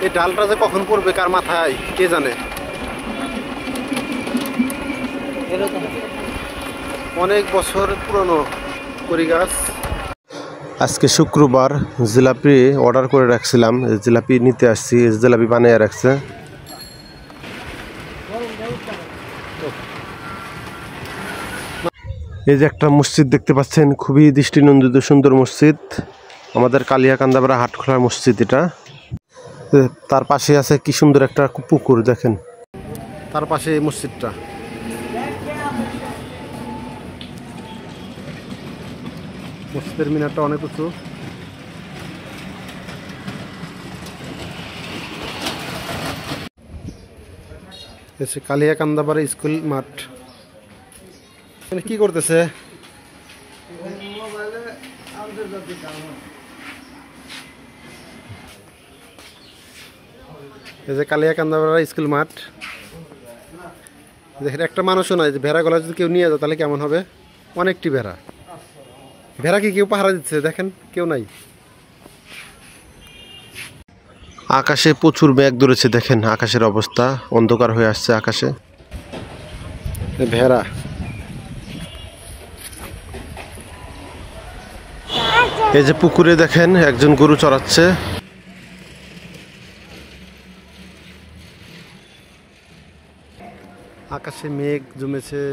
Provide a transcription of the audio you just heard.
এই ডালটা যে কখন পড়বে কার মাথায় কে জানে। অনেক বছর পুরনো কড়ি গাছ। আজকে শুক্রবার, জিলাপি অর্ডার করে রাখছিলাম, জিলাপি নিতে আসছি, জিলাপি বানিয়ে রাখছে। এই যে একটা মসজিদ দেখতে পাচ্ছেন, খুবই দৃষ্টিনন্দিত সুন্দর মসজিদ, আমাদের কালিয়াকান্দাপাড়া হাটখোলার মসজিদ এটা। তার পাশে আছে কি সুন্দর একটা পুকুর, দেখেন তার পাশে এই মসজিদটা। মসজিদের মিনারটা অনেক উঁচু। এসে কালিয়াকান্দাপাড়া স্কুল মাঠ। কি করতেছে? এই যে কালিয়াকান্দাপাড়া স্কুল মাঠ, দেখেন একটা মানুষও নাই। যে ভেড়াগুলো যদি কেউ নিয়ে যায় তাহলে কেমন হবে? অনেকটি ভেড়া। ভেড়া কি কেউ পাহারা দিচ্ছে? দেখেন কেউ নাই। আকাশে প্রচুর মেঘ ধরেছে, দেখেন আকাশের অবস্থা, অন্ধকার হয়ে আসছে আকাশে। ভেড়া, এই যে পুকুরে দেখেন একজন গরু চড়াচ্ছে। আকাশে মেঘ জমেছে।